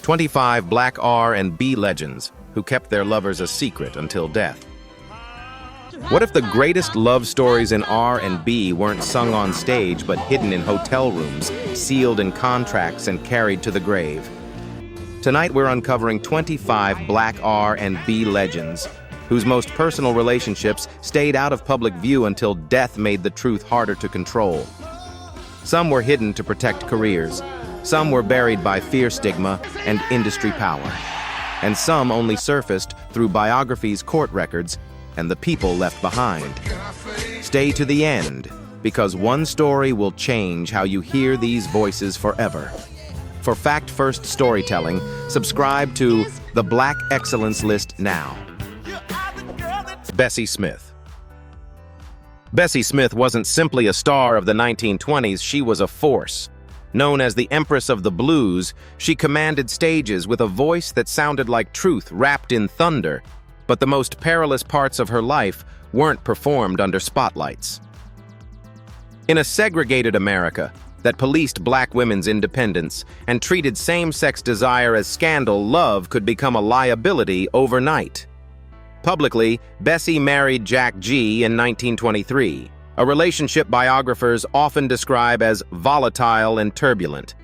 25 Black R&B legends who kept their lovers a secret until death. What if the greatest love stories in R&B weren't sung on stage but hidden in hotel rooms, sealed in contracts and carried to the grave? Tonight we're uncovering 25 Black R&B legends whose most personal relationships stayed out of public view until death made the truth harder to control. Some were hidden to protect careers, some were buried by fear, stigma, and industry power, and some only surfaced through biographies, court records, and the people left behind. Stay to the end, because one story will change how you hear these voices forever. For fact-first storytelling, subscribe to the Black Excellence List now. Bessie Smith. Bessie Smith wasn't simply a star of the 1920s, she was a force. Known as the Empress of the Blues, she commanded stages with a voice that sounded like truth wrapped in thunder, but the most perilous parts of her life weren't performed under spotlights. In a segregated America that policed black women's independence and treated same-sex desire as scandal, love could become a liability overnight. Publicly, Bessie married Jack G. in 1923, a relationship biographers often describe as volatile and turbulent.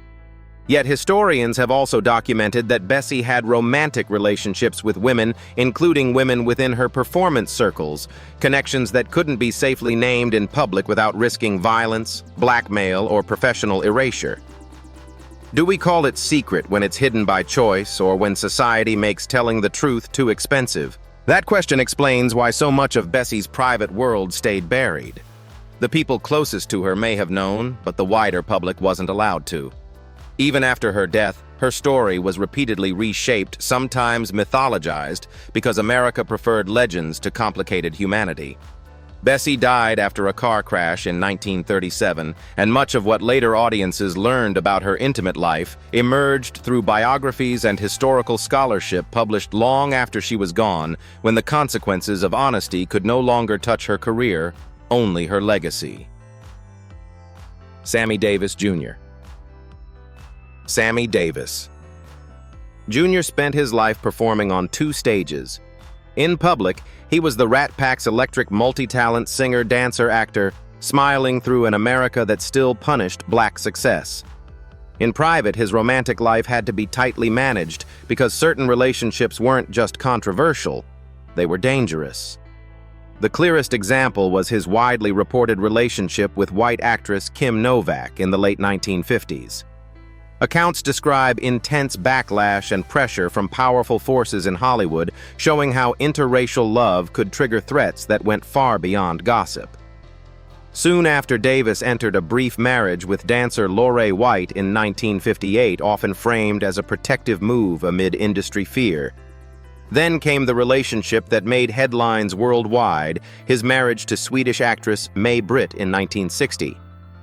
Yet historians have also documented that Bessie had romantic relationships with women, including women within her performance circles, connections that couldn't be safely named in public without risking violence, blackmail, or professional erasure. Do we call it secret when it's hidden by choice, or when society makes telling the truth too expensive? That question explains why so much of Bessie's private world stayed buried. The people closest to her may have known, but the wider public wasn't allowed to. Even after her death, her story was repeatedly reshaped, sometimes mythologized, because America preferred legends to complicated humanity. Bessie died after a car crash in 1937, and much of what later audiences learned about her intimate life emerged through biographies and historical scholarship published long after she was gone, when the consequences of honesty could no longer touch her career, only her legacy. Sammy Davis Jr. Sammy Davis Jr. spent his life performing on two stages. In public, he was the Rat Pack's electric multi-talent singer, dancer, actor, smiling through an America that still punished black success. In private, his romantic life had to be tightly managed because certain relationships weren't just controversial, they were dangerous. The clearest example was his widely reported relationship with white actress Kim Novak in the late 1950s. Accounts describe intense backlash and pressure from powerful forces in Hollywood, showing how interracial love could trigger threats that went far beyond gossip. Soon after, Davis entered a brief marriage with dancer Lorraine White in 1958, often framed as a protective move amid industry fear. Then came the relationship that made headlines worldwide, his marriage to Swedish actress May Britt in 1960.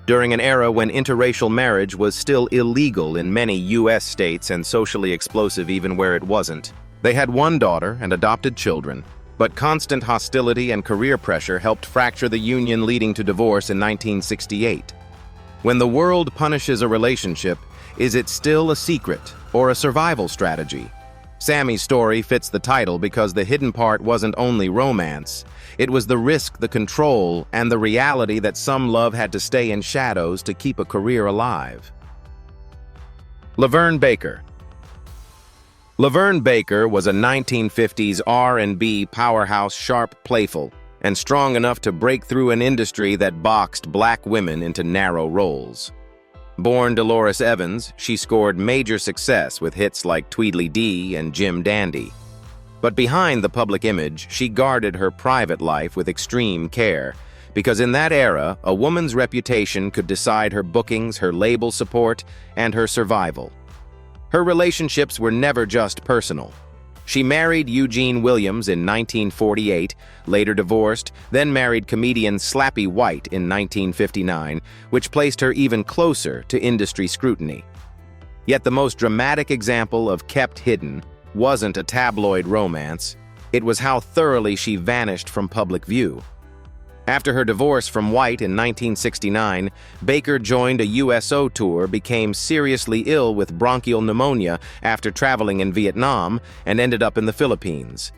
During an era when interracial marriage was still illegal in many U.S. states and socially explosive even where it wasn't. They had one daughter and adopted children, but constant hostility and career pressure helped fracture the union, leading to divorce in 1968. When the world punishes a relationship, is it still a secret or a survival strategy? Sammy's story fits the title because the hidden part wasn't only romance. It was the risk, the control, and the reality that some love had to stay in shadows to keep a career alive. Leverne Baker. Leverne Baker was a 1950s R&B powerhouse, sharp, playful, and strong enough to break through an industry that boxed black women into narrow roles. Born Dolores Evans, she scored major success with hits like Tweedly Dee and Jim Dandy. But behind the public image, she guarded her private life with extreme care, because in that era, a woman's reputation could decide her bookings, her label support, and her survival. Her relationships were never just personal. She married Eugene Williams in 1948, later divorced, then married comedian Slappy White in 1959, which placed her even closer to industry scrutiny. Yet the most dramatic example of kept hidden wasn't a tabloid romance, it was how thoroughly she vanished from public view. After her divorce from White in 1969, Baker joined a USO tour, became seriously ill with bronchial pneumonia after traveling in Vietnam, and ended up in the Philippines.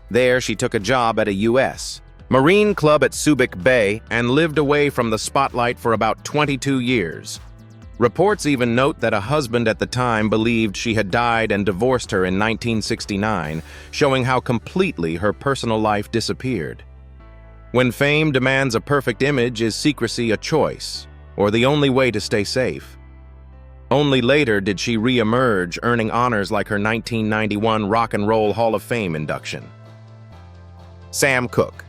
There, she took a job at a U.S. Marine club at Subic Bay and lived away from the spotlight for about 22 years. Reports even note that a husband at the time believed she had died and divorced her in 1969, showing how completely her personal life disappeared. When fame demands a perfect image, is secrecy a choice, or the only way to stay safe? Only later did she re-emerge, earning honors like her 1991 Rock and Roll Hall of Fame induction. Sam Cooke.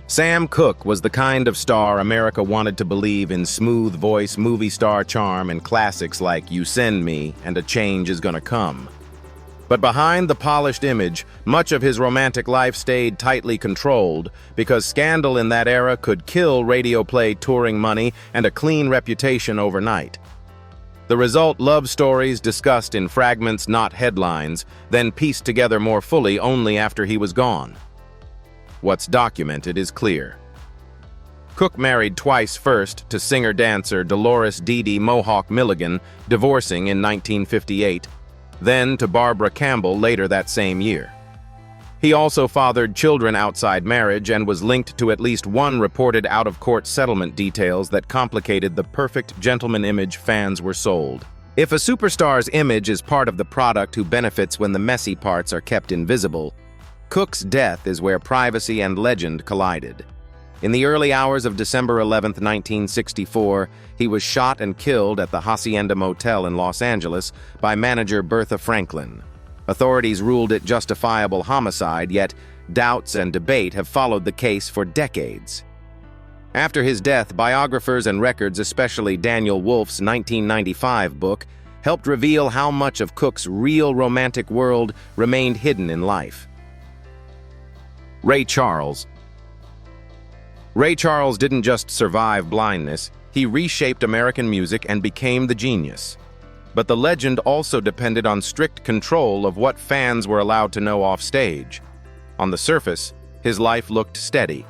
Sam Cooke was the kind of star America wanted to believe in: smooth voice, movie star charm, and classics like You Send Me and A Change Is Gonna Come. But behind the polished image, much of his romantic life stayed tightly controlled, because scandal in that era could kill radio play touring money and a clean reputation overnight. The result: love stories discussed in fragments, not headlines, then pieced together more fully only after he was gone. What's documented is clear. Cooke married twice, first to singer-dancer Dolores Dee Dee Mohawk Milligan, divorcing in 1958, then to Barbara Campbell later that same year. He also fathered children outside marriage and was linked to at least one reported out-of-court settlement details that complicated the perfect gentleman image fans were sold. If a superstar's image is part of the product who benefits when the messy parts are kept invisible, Cooke's death is where privacy and legend collided. In the early hours of December 11, 1964, he was shot and killed at the Hacienda Motel in Los Angeles by manager Bertha Franklin. Authorities ruled it justifiable homicide, yet doubts and debate have followed the case for decades. After his death, biographers and records, especially Daniel Wolfe's 1995 book, helped reveal how much of Cooke's real romantic world remained hidden in life. Ray Charles. Ray Charles didn't just survive blindness, he reshaped American music and became the genius. But the legend also depended on strict control of what fans were allowed to know off stage. On the surface, his life looked steady.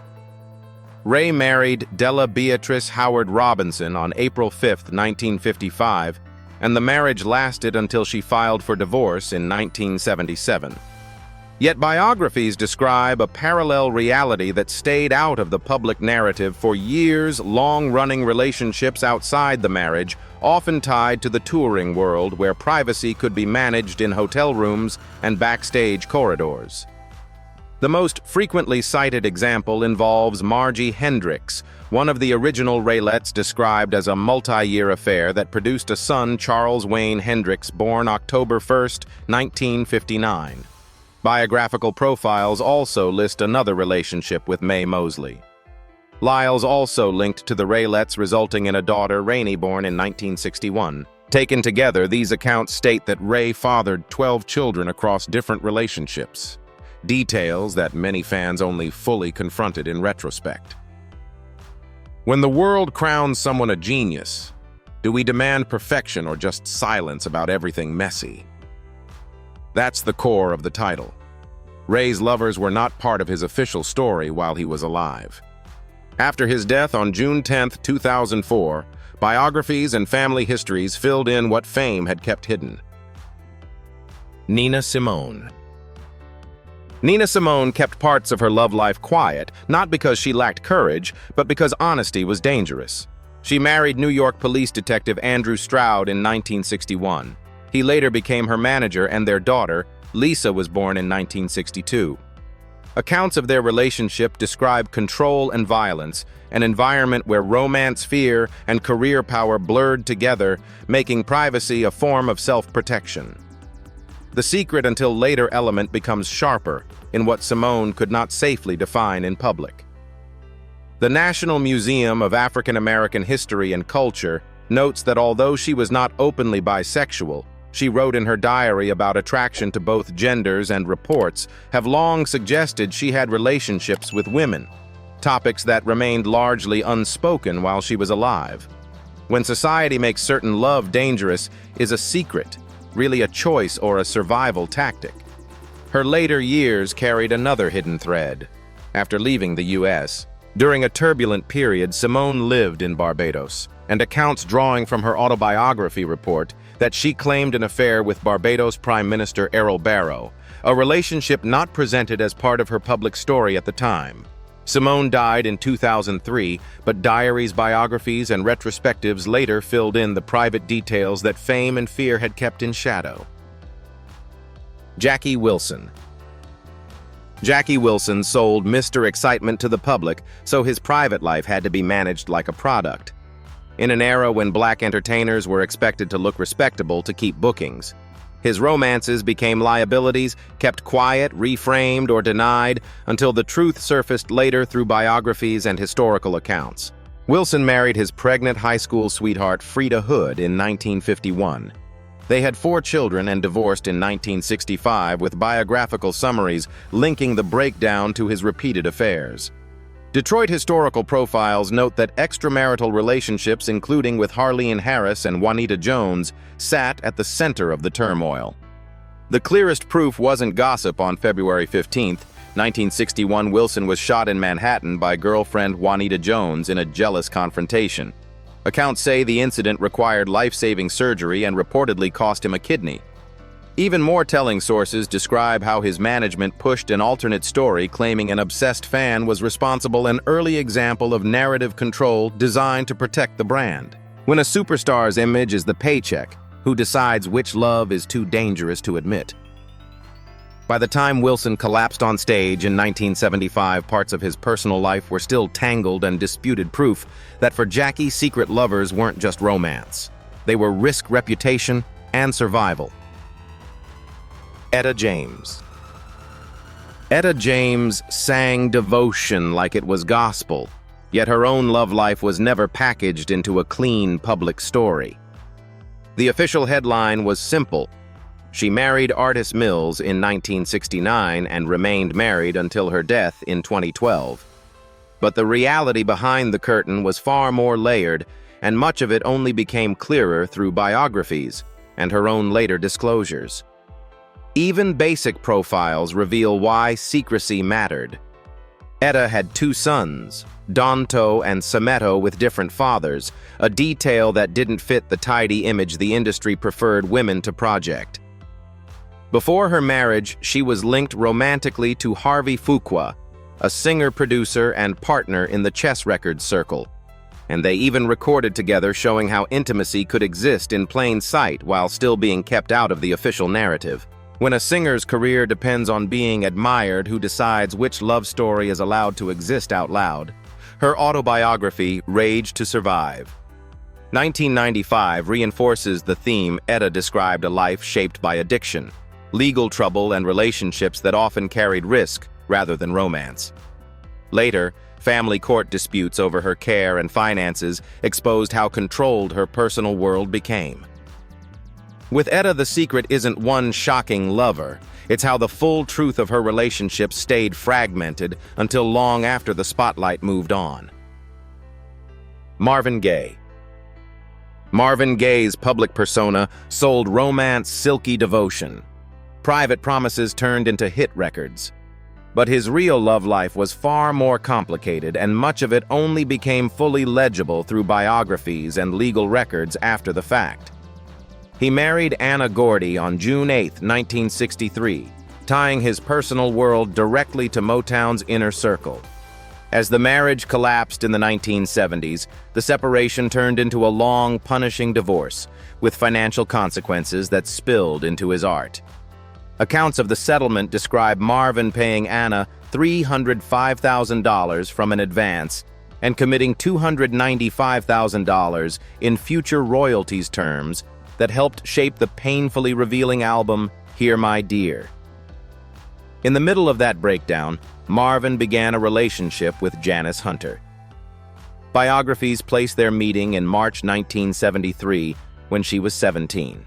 Ray married Della Beatrice Howard Robinson on April 5, 1955, and the marriage lasted until she filed for divorce in 1977. Yet biographies describe a parallel reality that stayed out of the public narrative for years: long-running relationships outside the marriage, often tied to the touring world where privacy could be managed in hotel rooms and backstage corridors. The most frequently cited example involves Margie Hendricks, one of the original Raylettes, described as a multi-year affair that produced a son, Charles Wayne Hendricks, born October 1, 1959. Biographical profiles also list another relationship with Mae Mosley. Lyle's also linked to the Raylettes, resulting in a daughter, Rainey, born in 1961. Taken together, these accounts state that Ray fathered 12 children across different relationships, details that many fans only fully confronted in retrospect. When the world crowns someone a genius, do we demand perfection or just silence about everything messy? That's the core of the title. Ray's lovers were not part of his official story while he was alive. After his death on June 10, 2004, biographies and family histories filled in what fame had kept hidden. Nina Simone. Nina Simone kept parts of her love life quiet, not because she lacked courage, but because honesty was dangerous. She married New York police detective Andrew Stroud in 1961. He later became her manager, and their daughter, Lisa, was born in 1962. Accounts of their relationship describe control and violence, an environment where romance, fear, and career power blurred together, making privacy a form of self-protection. The secret until later element becomes sharper in what Simone could not safely define in public. The National Museum of African American History and Culture notes that although she was not openly bisexual, she wrote in her diary about attraction to both genders, and reports have long suggested she had relationships with women, topics that remained largely unspoken while she was alive. When society makes certain love dangerous, is a secret really a choice or a survival tactic? Her later years carried another hidden thread. After leaving the U.S., During a turbulent period, Simone lived in Barbados, and accounts drawing from her autobiography report that she claimed an affair with Barbados Prime Minister Errol Barrow, a relationship not presented as part of her public story at the time. Simone died in 2003, but diaries, biographies, and retrospectives later filled in the private details that fame and fear had kept in shadow. Jackie Wilson. Jackie Wilson sold Mr. Excitement to the public, so his private life had to be managed like a product. In an era when black entertainers were expected to look respectable to keep bookings, his romances became liabilities, kept quiet, reframed, or denied until the truth surfaced later through biographies and historical accounts. Wilson married his pregnant high school sweetheart Frida Hood in 1951. They had 4 children and divorced in 1965, with biographical summaries linking the breakdown to his repeated affairs. Detroit historical profiles note that extramarital relationships, including with Harleen Harris and Juanita Jones, sat at the center of the turmoil. The clearest proof wasn't gossip. On February 15, 1961, Wilson was shot in Manhattan by girlfriend Juanita Jones in a jealous confrontation. Accounts say the incident required life-saving surgery and reportedly cost him a kidney. Even more telling sources describe how his management pushed an alternate story claiming an obsessed fan was responsible, an early example of narrative control designed to protect the brand. When a superstar's image is the paycheck, who decides which love is too dangerous to admit? By the time Wilson collapsed on stage in 1975, parts of his personal life were still tangled and disputed, proof that for Jackie, secret lovers weren't just romance. They were risk, reputation, and survival. Etta James. Etta James sang devotion like it was gospel, yet her own love life was never packaged into a clean public story. The official headline was simple: she married Artis Mills in 1969 and remained married until her death in 2012. But the reality behind the curtain was far more layered, and much of it only became clearer through biographies and her own later disclosures. Even basic profiles reveal why secrecy mattered. Etta had 2 sons, Donto and Sametto, with different fathers, a detail that didn't fit the tidy image the industry preferred women to project. Before her marriage, she was linked romantically to Harvey Fuqua, a singer-producer and partner in the Chess Records circle, and they even recorded together, showing how intimacy could exist in plain sight while still being kept out of the official narrative. When a singer's career depends on being admired, who decides which love story is allowed to exist out loud? Her autobiography, Rage to Survive. 1995 reinforces the theme. Etta described a life shaped by addiction, legal trouble, and relationships that often carried risk rather than romance. Later, family court disputes over her care and finances exposed how controlled her personal world became. With Etta, the secret isn't one shocking lover. It's how the full truth of her relationship stayed fragmented until long after the spotlight moved on. Marvin Gaye. Marvin Gaye's public persona sold romance, silky devotion. Private promises turned into hit records. But his real love life was far more complicated, and much of it only became fully legible through biographies and legal records after the fact. He married Anna Gordy on June 8, 1963, tying his personal world directly to Motown's inner circle. As the marriage collapsed in the 1970s, the separation turned into a long, punishing divorce, with financial consequences that spilled into his art. Accounts of the settlement describe Marvin paying Anna $305,000 from an advance and committing $295,000 in future royalties terms that helped shape the painfully revealing album, Hear My Dear. In the middle of that breakdown, Marvin began a relationship with Janice Hunter. Biographies place their meeting in March 1973, when she was 17.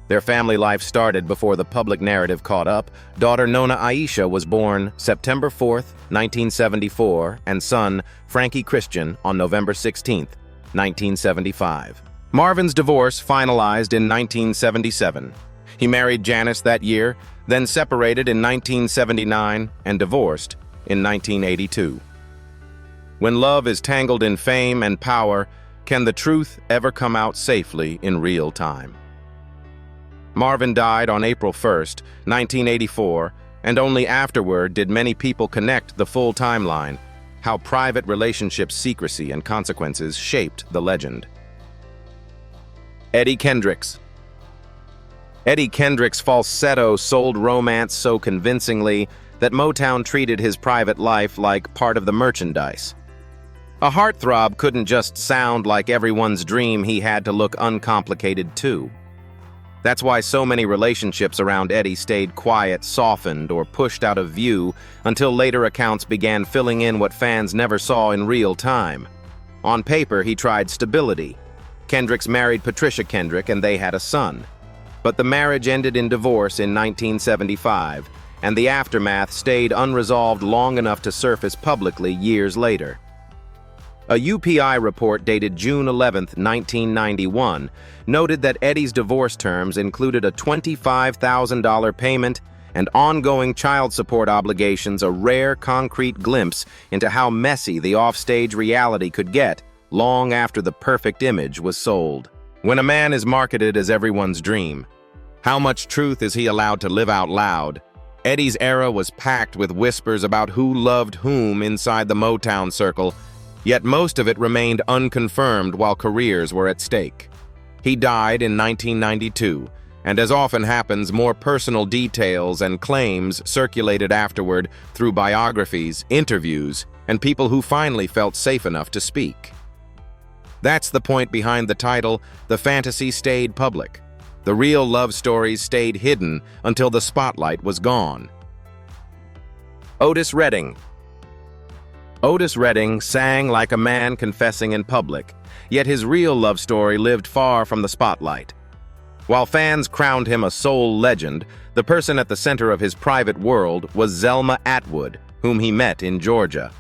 Their family life started before the public narrative caught up. Daughter Nona Aisha was born September 4, 1974, and son Frankie Christian on November 16, 1975. Marvin's divorce finalized in 1977. He married Janice that year, then separated in 1979 and divorced in 1982. When love is tangled in fame and power, can the truth ever come out safely in real time? Marvin died on April 1st, 1984, and only afterward did many people connect the full timeline, how private relationship secrecy and consequences shaped the legend. Eddie Kendricks. Eddie Kendricks' falsetto sold romance so convincingly that Motown treated his private life like part of the merchandise. A heartthrob couldn't just sound like everyone's dream, he had to look uncomplicated too. That's why so many relationships around Eddie stayed quiet, softened, or pushed out of view until later accounts began filling in what fans never saw in real time. On paper, he tried stability. Kendricks married Patricia Kendrick and they had a son. But the marriage ended in divorce in 1975, and the aftermath stayed unresolved long enough to surface publicly years later. A UPI report dated June 11, 1991, noted that Eddie's divorce terms included a $25,000 payment and ongoing child support obligations, a rare concrete glimpse into how messy the offstage reality could get long after the perfect image was sold. When a man is marketed as everyone's dream, how much truth is he allowed to live out loud? Eddie's era was packed with whispers about who loved whom inside the Motown circle, yet most of it remained unconfirmed while careers were at stake. He died in 1992, and as often happens, more personal details and claims circulated afterward through biographies, interviews, and people who finally felt safe enough to speak. That's the point behind the title, "The Fantasy Stayed Public." The real love stories stayed hidden until the spotlight was gone. Otis Redding. Otis Redding sang like a man confessing in public, yet his real love story lived far from the spotlight. While fans crowned him a soul legend, the person at the center of his private world was Zelma Atwood, whom he met in Georgia.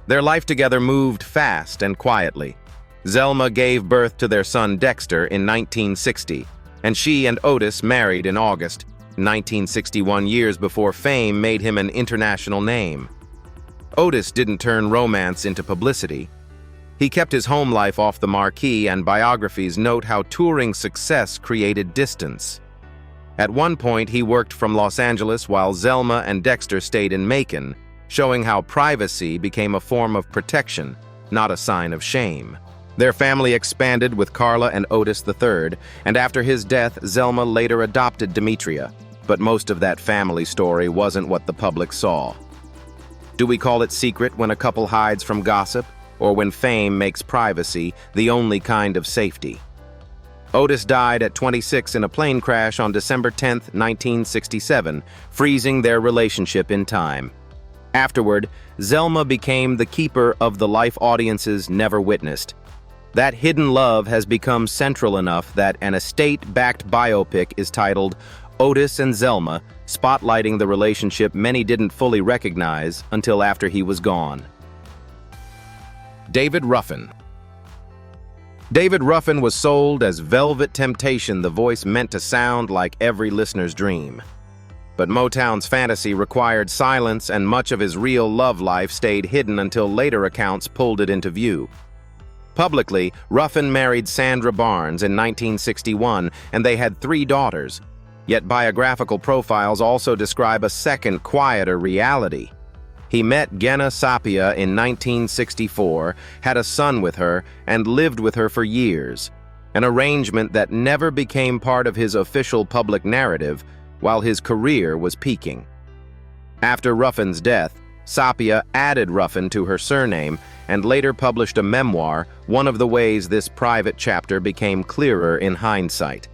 Their life together moved fast and quietly. Zelma gave birth to their son Dexter in 1960, and she and Otis married in August 1961, years before fame made him an international name. Otis didn't turn romance into publicity. He kept his home life off the marquee, and biographies note how touring success created distance. At one point, he worked from Los Angeles while Zelma and Dexter stayed in Macon, showing how privacy became a form of protection, not a sign of shame. Their family expanded with Carla and Otis III, and after his death, Zelma later adopted Demetria, but most of that family story wasn't what the public saw. Do we call it secret when a couple hides from gossip, or when fame makes privacy the only kind of safety? Otis died at 26 in a plane crash on December 10, 1967, freezing their relationship in time. Afterward, Zelma became the keeper of the life audiences never witnessed. That hidden love has become central enough that an estate-backed biopic is titled Otis and Zelma, spotlighting the relationship many didn't fully recognize until after he was gone. David Ruffin. David Ruffin was sold as Velvet Temptation, the voice meant to sound like every listener's dream. But Motown's fantasy required silence, and much of his real love life stayed hidden until later accounts pulled it into view. Publicly, Ruffin married Sandra Barnes in 1961, and they had 3 daughters. Yet biographical profiles also describe a second, quieter reality. He met Gena Sapia in 1964, had a son with her, and lived with her for years, an arrangement that never became part of his official public narrative while his career was peaking. After Ruffin's death, Sapia added Ruffin to her surname and later published a memoir, one of the ways this private chapter became clearer in hindsight.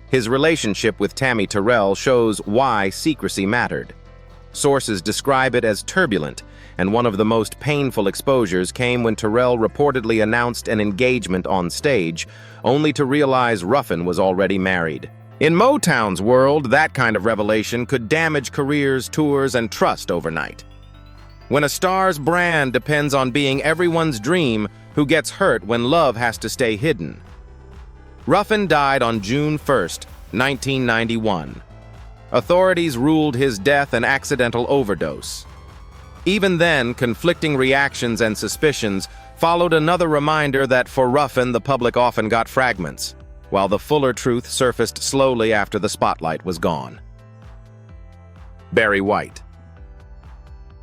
His relationship with Tammy Terrell shows why secrecy mattered. Sources describe it as turbulent, and one of the most painful exposures came when Terrell reportedly announced an engagement on stage, only to realize Ruffin was already married. In Motown's world, that kind of revelation could damage careers, tours, and trust overnight. When a star's brand depends on being everyone's dream, who gets hurt when love has to stay hidden? Ruffin died on June 1, 1991. Authorities ruled his death an accidental overdose. Even then, conflicting reactions and suspicions followed another reminder that for Ruffin, the public often got fragments, while the fuller truth surfaced slowly after the spotlight was gone. Barry White.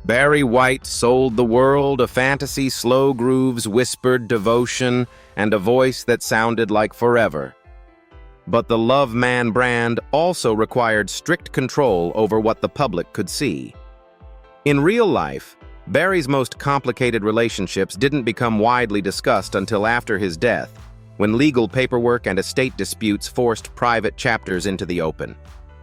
Barry White sold the world a fantasy, slow grooves, whispered devotion, and a voice that sounded like forever. But the Love Man brand also required strict control over what the public could see. In real life, Barry's most complicated relationships didn't become widely discussed until after his death, when legal paperwork and estate disputes forced private chapters into the open.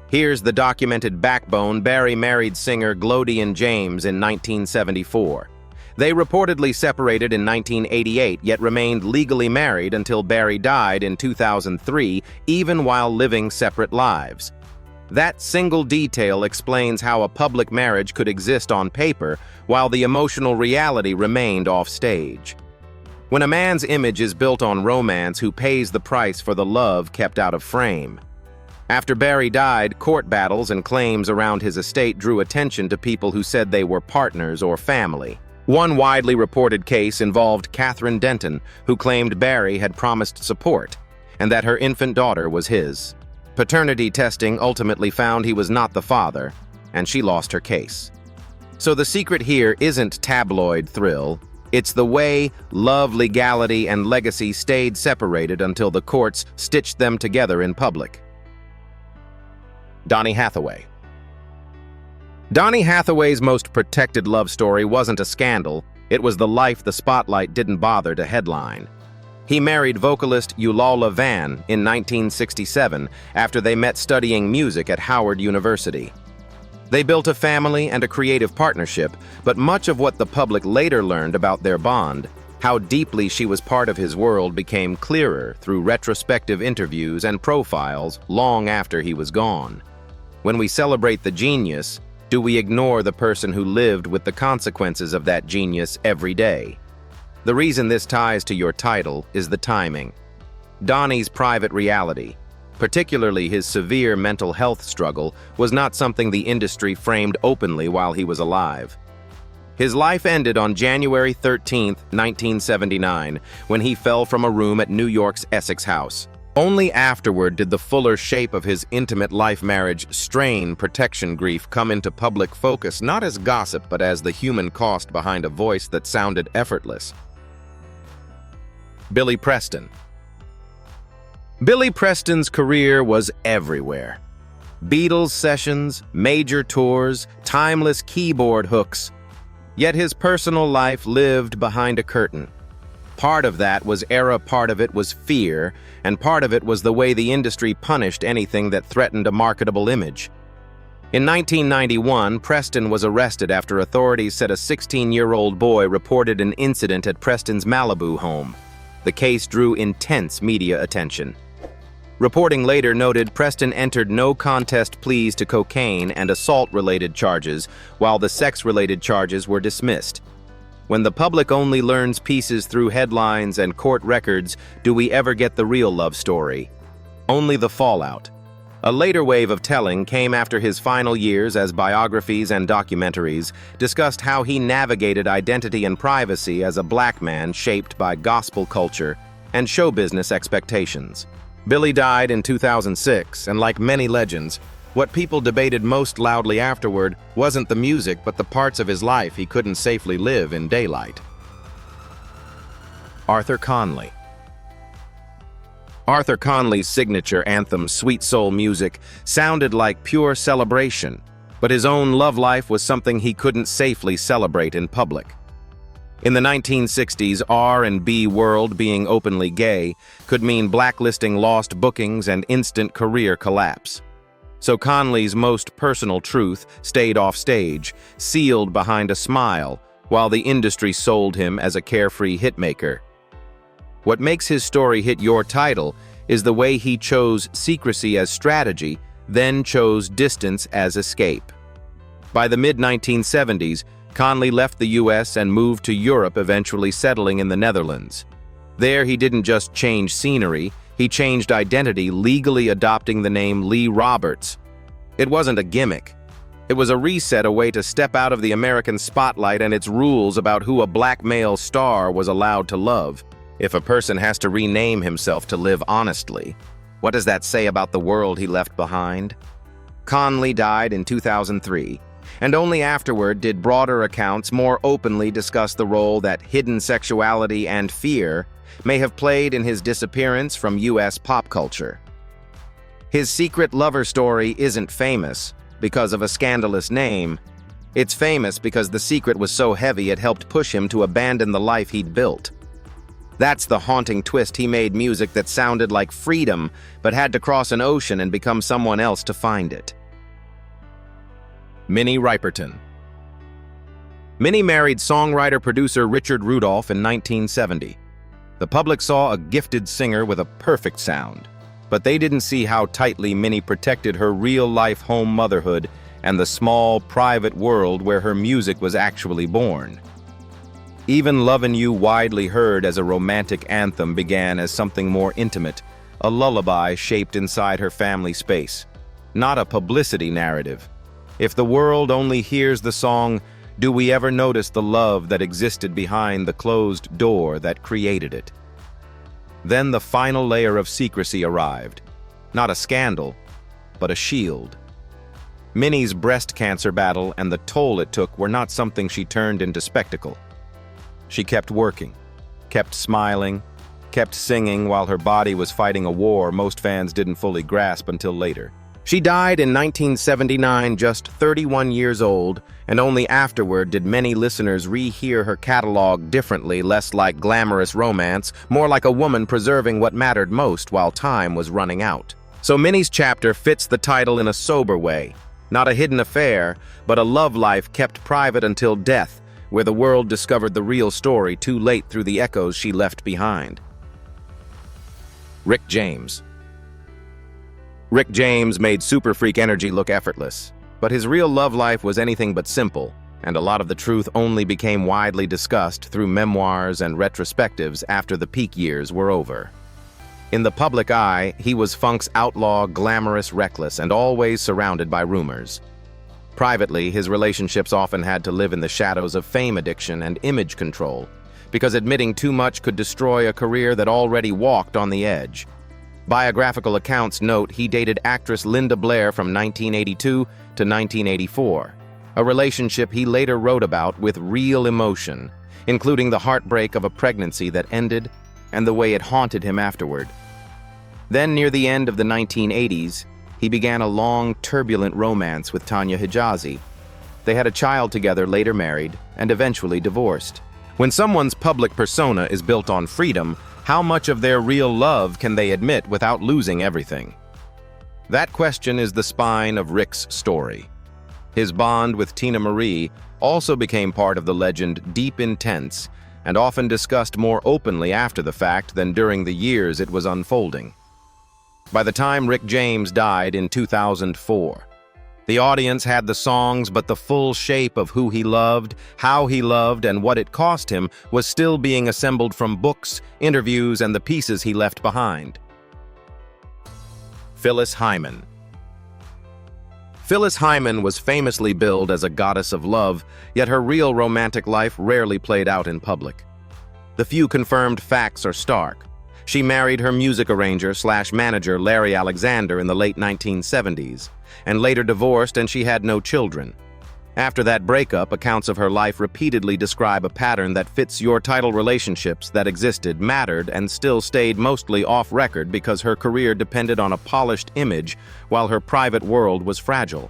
Here's the documented backbone. Barry married singer Etta James in 1974. They reportedly separated in 1988, yet remained legally married until Barry died in 2003, even while living separate lives. That single detail explains how a public marriage could exist on paper while the emotional reality remained off-stage. When a man's image is built on romance, who pays the price for the love kept out of frame? After Barry died, court battles and claims around his estate drew attention to people who said they were partners or family. One widely reported case involved Catherine Denton, who claimed Barry had promised support and that her infant daughter was his. Paternity testing ultimately found he was not the father, and she lost her case. So the secret here isn't tabloid thrill, it's the way love, legality, and legacy stayed separated until the courts stitched them together in public. Donny Hathaway. Donny Hathaway's most protected love story wasn't a scandal, it was the life the spotlight didn't bother to headline. He married vocalist Aaliyah Leverne in 1967 after they met studying music at Howard University. They built a family and a creative partnership, but much of what the public later learned about their bond, how deeply she was part of his world, became clearer through retrospective interviews and profiles long after he was gone. When we celebrate the genius, do we ignore the person who lived with the consequences of that genius every day? The reason this ties to your title is the timing. Donny's private reality, particularly his severe mental health struggle, was not something the industry framed openly while he was alive. His life ended on January 13, 1979, when he fell from a room at New York's Essex House. Only afterward did the fuller shape of his intimate life, marriage, strain, protection, grief come into public focus, not as gossip but as the human cost behind a voice that sounded effortless. Billy Preston. Billy Preston's career was everywhere. Beatles sessions, major tours, timeless keyboard hooks. Yet his personal life lived behind a curtain. Part of that was era, part of it was fear, and part of it was the way the industry punished anything that threatened a marketable image. In 1991, Preston was arrested after authorities said a 16-year-old boy reported an incident at Preston's Malibu home. The case drew intense media attention. Reporting later noted Preston entered no contest pleas to cocaine and assault-related charges, while the sex-related charges were dismissed. When the public only learns pieces through headlines and court records, do we ever get the real love story? Only the fallout. A later wave of telling came after his final years as biographies and documentaries discussed how he navigated identity and privacy as a black man shaped by gospel culture and show business expectations. Billy died in 2006, and like many legends, what people debated most loudly afterward wasn't the music but the parts of his life he couldn't safely live in daylight. Arthur Conley. Arthur Conley's signature anthem, Sweet Soul Music, sounded like pure celebration, but his own love life was something he couldn't safely celebrate in public. In the 1960s, R&B world, being openly gay could mean blacklisting lost bookings and instant career collapse. So Conley's most personal truth stayed off stage, sealed behind a smile, while the industry sold him as a carefree hitmaker. What makes his story hit your title is the way he chose secrecy as strategy, then chose distance as escape. By the mid-1970s, Conley left the US and moved to Europe, eventually settling in the Netherlands. There, he didn't just change scenery, he changed identity, legally adopting the name Lee Roberts. It wasn't a gimmick. It was a reset, a way to step out of the American spotlight and its rules about who a black male star was allowed to love. If a person has to rename himself to live honestly, what does that say about the world he left behind? Conley died in 2003, and only afterward did broader accounts more openly discuss the role that hidden sexuality and fear may have played in his disappearance from U.S. pop culture. His secret lover story isn't famous because of a scandalous name. It's famous because the secret was so heavy it helped push him to abandon the life he'd built. That's the haunting twist. He made music that sounded like freedom, but had to cross an ocean and become someone else to find it. Minnie Riperton. Minnie married songwriter-producer Richard Rudolph in 1970. The public saw a gifted singer with a perfect sound, but they didn't see how tightly Minnie protected her real-life home motherhood and the small, private world where her music was actually born. Even Lovin' You, widely heard as a romantic anthem, began as something more intimate, a lullaby shaped inside her family space, not a publicity narrative. If the world only hears the song, do we ever notice the love that existed behind the closed door that created it? Then the final layer of secrecy arrived. Not a scandal, but a shield. Minnie's breast cancer battle and the toll it took were not something she turned into spectacle. She kept working, kept smiling, kept singing while her body was fighting a war most fans didn't fully grasp until later. She died in 1979, just 31 years old, and only afterward did many listeners rehear her catalog differently, less like glamorous romance, more like a woman preserving what mattered most while time was running out. So Minnie's chapter fits the title in a sober way, not a hidden affair, but a love life kept private until death, where the world discovered the real story too late through the echoes she left behind. Rick James. Rick James made Super Freak energy look effortless, but his real love life was anything but simple, and a lot of the truth only became widely discussed through memoirs and retrospectives after the peak years were over. In the public eye, he was funk's outlaw, glamorous, reckless, and always surrounded by rumors. Privately, his relationships often had to live in the shadows of fame addiction and image control, because admitting too much could destroy a career that already walked on the edge. Biographical accounts note he dated actress Linda Blair from 1982 to 1984, a relationship he later wrote about with real emotion, including the heartbreak of a pregnancy that ended and the way it haunted him afterward. Then, near the end of the 1980s, he began a long, turbulent romance with Tanya Hijazi. They had a child together, later married, and eventually divorced. When someone's public persona is built on freedom, how much of their real love can they admit without losing everything? That question is the spine of Rick's story. His bond with Tina Marie also became part of the legend, deep, intense, and often discussed more openly after the fact than during the years it was unfolding. By the time Rick James died in 2004, the audience had the songs, but the full shape of who he loved, how he loved, and what it cost him was still being assembled from books, interviews, and the pieces he left behind. Phyllis Hyman. Phyllis Hyman was famously billed as a goddess of love, yet her real romantic life rarely played out in public. The few confirmed facts are stark. She married her music arranger/manager Larry Alexander in the late 1970s, and later divorced, and she had no children. After that breakup, accounts of her life repeatedly describe a pattern that fits your title. Relationships that existed, mattered, and still stayed mostly off-record because her career depended on a polished image while her private world was fragile.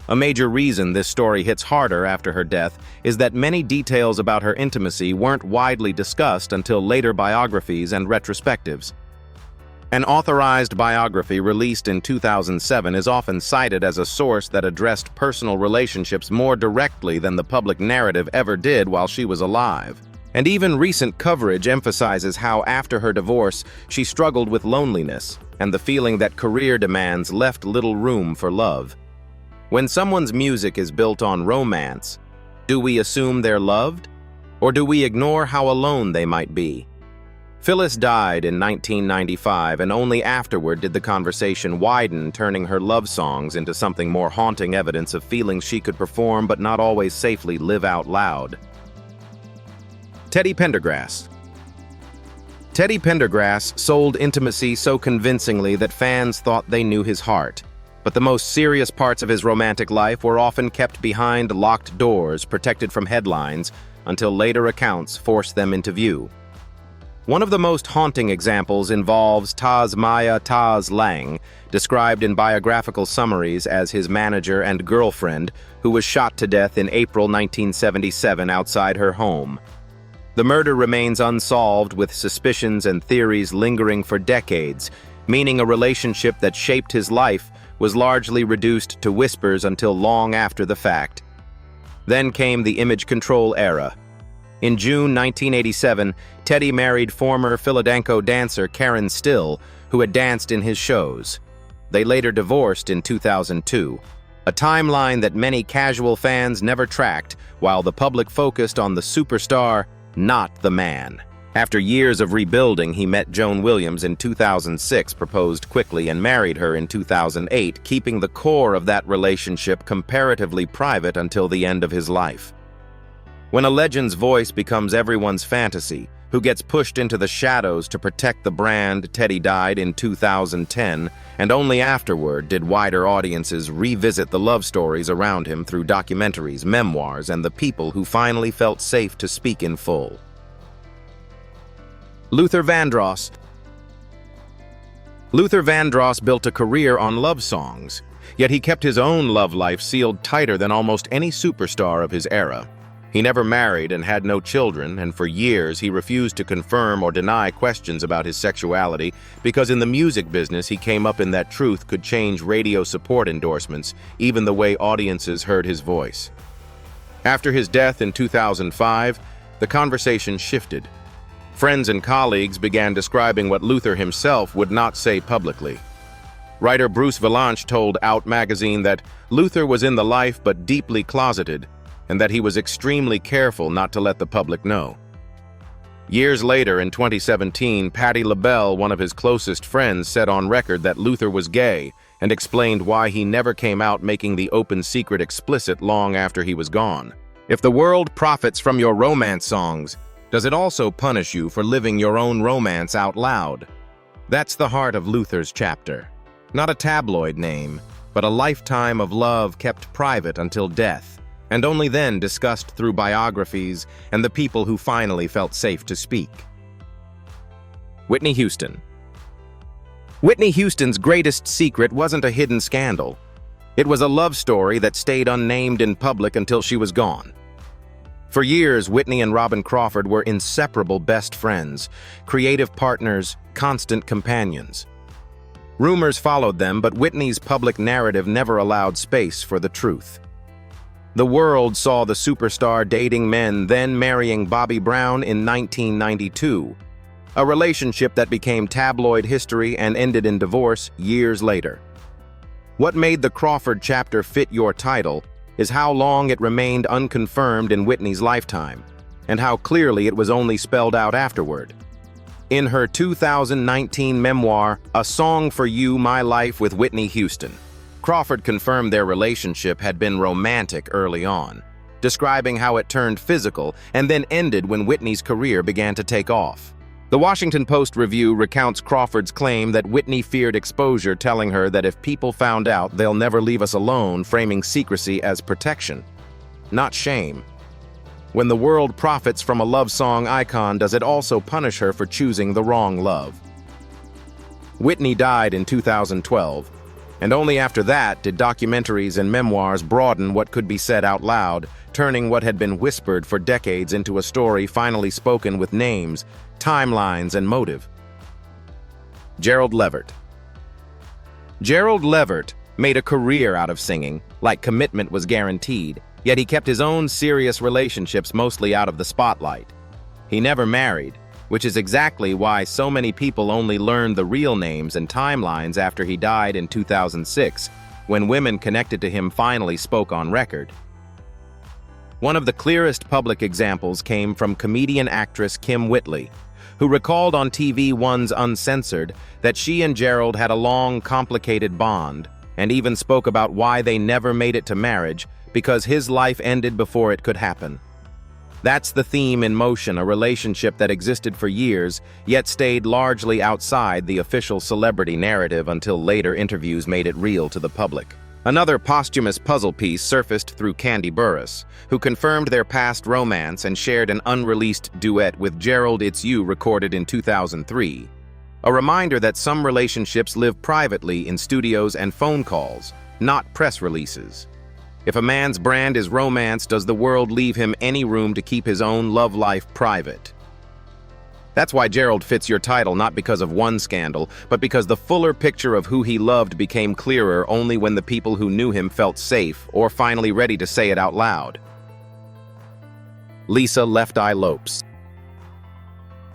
A major reason this story hits harder after her death is that many details about her intimacy weren't widely discussed until later biographies and retrospectives. An authorized biography released in 2007 is often cited as a source that addressed personal relationships more directly than the public narrative ever did while she was alive. And even recent coverage emphasizes how, after her divorce, she struggled with loneliness and the feeling that career demands left little room for love. When someone's music is built on romance, do we assume they're loved? Or do we ignore how alone they might be? Phyllis died in 1995, and only afterward did the conversation widen, turning her love songs into something more haunting evidence of feelings she could perform but not always safely live out loud. Teddy Pendergrass. Teddy Pendergrass sold intimacy so convincingly that fans thought they knew his heart, but the most serious parts of his romantic life were often kept behind locked doors, protected from headlines, until later accounts forced them into view. One of the most haunting examples involves Taz Maya Taz Lang, described in biographical summaries as his manager and girlfriend, who was shot to death in April 1977 outside her home. The murder remains unsolved, with suspicions and theories lingering for decades, meaning a relationship that shaped his life was largely reduced to whispers until long after the fact. Then came the image control era. In June 1987, Teddy married former Philadelphia dancer Karen Still, who had danced in his shows. They later divorced in 2002, a timeline that many casual fans never tracked, while the public focused on the superstar, not the man. After years of rebuilding, he met Joan Williams in 2006, proposed quickly, and married her in 2008, keeping the core of that relationship comparatively private until the end of his life. When a legend's voice becomes everyone's fantasy, who gets pushed into the shadows to protect the brand, Teddy died in 2010, and only afterward did wider audiences revisit the love stories around him through documentaries, memoirs, and the people who finally felt safe to speak in full. Luther Vandross. Luther Vandross built a career on love songs, yet he kept his own love life sealed tighter than almost any superstar of his era. He never married and had no children, and for years he refused to confirm or deny questions about his sexuality because in the music business he came up in that truth could change radio support endorsements, even the way audiences heard his voice. After his death in 2005, the conversation shifted. Friends and colleagues began describing what Luther himself would not say publicly. Writer Bruce Vilanch told Out magazine that Luther was in the life but deeply closeted, and that he was extremely careful not to let the public know. Years later, in 2017, Patti LaBelle, one of his closest friends, said on record that Luther was gay and explained why he never came out, making the open secret explicit long after he was gone. If the world profits from your romance songs, does it also punish you for living your own romance out loud? That's the heart of Luther's chapter. Not a tabloid name, but a lifetime of love kept private until death, and only then discussed through biographies and the people who finally felt safe to speak. Whitney Houston. Whitney Houston's greatest secret wasn't a hidden scandal. It was a love story that stayed unnamed in public until she was gone. For years, Whitney and Robin Crawford were inseparable best friends, creative partners, constant companions. Rumors followed them, but Whitney's public narrative never allowed space for the truth. The world saw the superstar dating men, then marrying Bobby Brown in 1992, a relationship that became tabloid history and ended in divorce years later. What made the Crawford chapter fit your title is how long it remained unconfirmed in Whitney's lifetime, and how clearly it was only spelled out afterward. In her 2019 memoir, A Song for You, My Life with Whitney Houston, Crawford confirmed their relationship had been romantic early on, describing how it turned physical and then ended when Whitney's career began to take off. The Washington Post review recounts Crawford's claim that Whitney feared exposure, telling her that if people found out, they'll never leave us alone, framing secrecy as protection, not shame. When the world profits from a love song icon, does it also punish her for choosing the wrong love? Whitney died in 2012. And only after that did documentaries and memoirs broaden what could be said out loud, turning what had been whispered for decades into a story finally spoken with names, timelines, and motive. Gerald Levert. Gerald Levert made a career out of singing, like commitment was guaranteed, yet he kept his own serious relationships mostly out of the spotlight. He never married, which is exactly why so many people only learned the real names and timelines after he died in 2006, when women connected to him finally spoke on record. One of the clearest public examples came from comedian actress Kim Whitley, who recalled on TV One's Uncensored that she and Gerald had a long, complicated bond, and even spoke about why they never made it to marriage because his life ended before it could happen. That's the theme in motion, a relationship that existed for years, yet stayed largely outside the official celebrity narrative until later interviews made it real to the public. Another posthumous puzzle piece surfaced through Kandi Burruss, who confirmed their past romance and shared an unreleased duet with Gerald It's You recorded in 2003. A reminder that some relationships live privately in studios and phone calls, not press releases. If a man's brand is romance, does the world leave him any room to keep his own love life private? That's why Gerald fits your title, not because of one scandal, but because the fuller picture of who he loved became clearer only when the people who knew him felt safe or finally ready to say it out loud. Lisa Left Eye Lopes.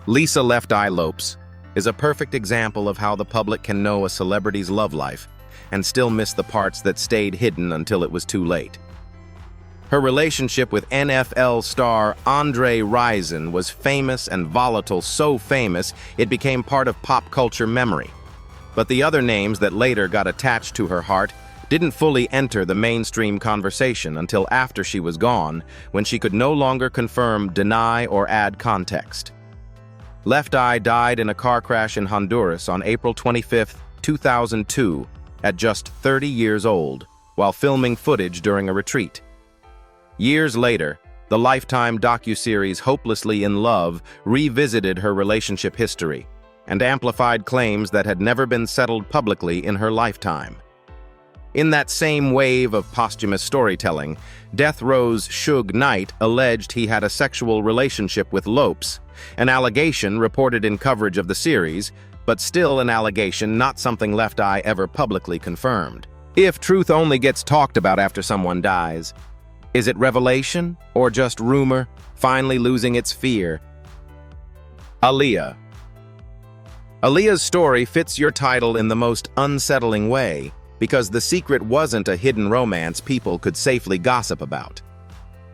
Lisa Left Eye Lopes is a perfect example of how the public can know a celebrity's love life and still miss the parts that stayed hidden until it was too late. Her relationship with NFL star Andre Rison was famous and volatile, so famous it became part of pop culture memory. But the other names that later got attached to her heart didn't fully enter the mainstream conversation until after she was gone, when she could no longer confirm, deny, or add context. Left Eye died in a car crash in Honduras on April 25, 2002, at just 30 years old, while filming footage during a retreat. Years later, the Lifetime docuseries Hopelessly in Love revisited her relationship history and amplified claims that had never been settled publicly in her lifetime. In that same wave of posthumous storytelling, Death Row's Suge Knight alleged he had a sexual relationship with Lopes, an allegation reported in coverage of the series, but still an allegation, not something Left Eye ever publicly confirmed. If truth only gets talked about after someone dies, is it revelation or just rumor, finally losing its fear? Aaliyah. Aaliyah's story fits your title in the most unsettling way because the secret wasn't a hidden romance people could safely gossip about.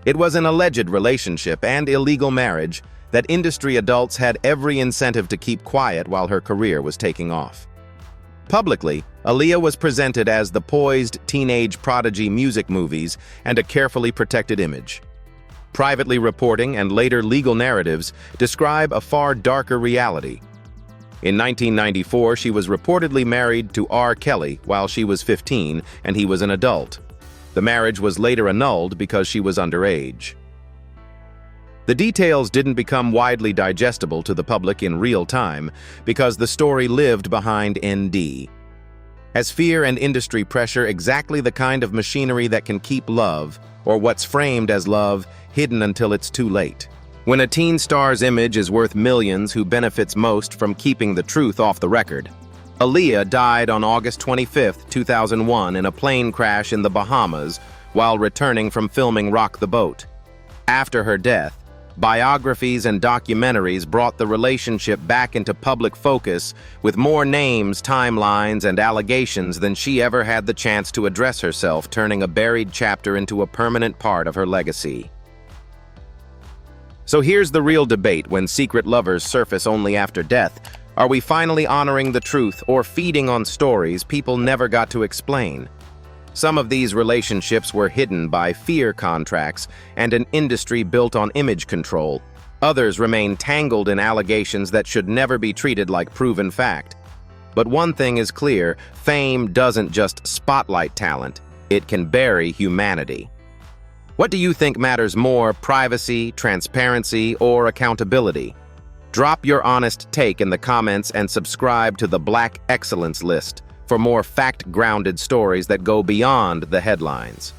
It was an alleged relationship and illegal marriage that industry adults had every incentive to keep quiet while her career was taking off. Publicly, Aaliyah was presented as the poised teenage prodigy music movies and a carefully protected image. Privately reporting and later legal narratives describe a far darker reality. In 1994, she was reportedly married to R. Kelly while she was 15 and he was an adult. The marriage was later annulled because she was underage. The details didn't become widely digestible to the public in real time because the story lived behind ND. As fear and industry pressure, exactly the kind of machinery that can keep love, or what's framed as love, hidden until it's too late. When a teen star's image is worth millions, who benefits most from keeping the truth off the record? Aaliyah died on August 25, 2001 in a plane crash in the Bahamas while returning from filming Rock the Boat. After her death, biographies and documentaries brought the relationship back into public focus with more names, timelines, and allegations than she ever had the chance to address herself, turning a buried chapter into a permanent part of her legacy. So here's the real debate when secret lovers surface only after death. Are we finally honoring the truth or feeding on stories people never got to explain? Some of these relationships were hidden by fear contracts and an industry built on image control. Others remain tangled in allegations that should never be treated like proven fact. But one thing is clear, fame doesn't just spotlight talent, it can bury humanity. What do you think matters more, privacy, transparency, or accountability? Drop your honest take in the comments and subscribe to the Black Excellence List for more fact-grounded stories that go beyond the headlines.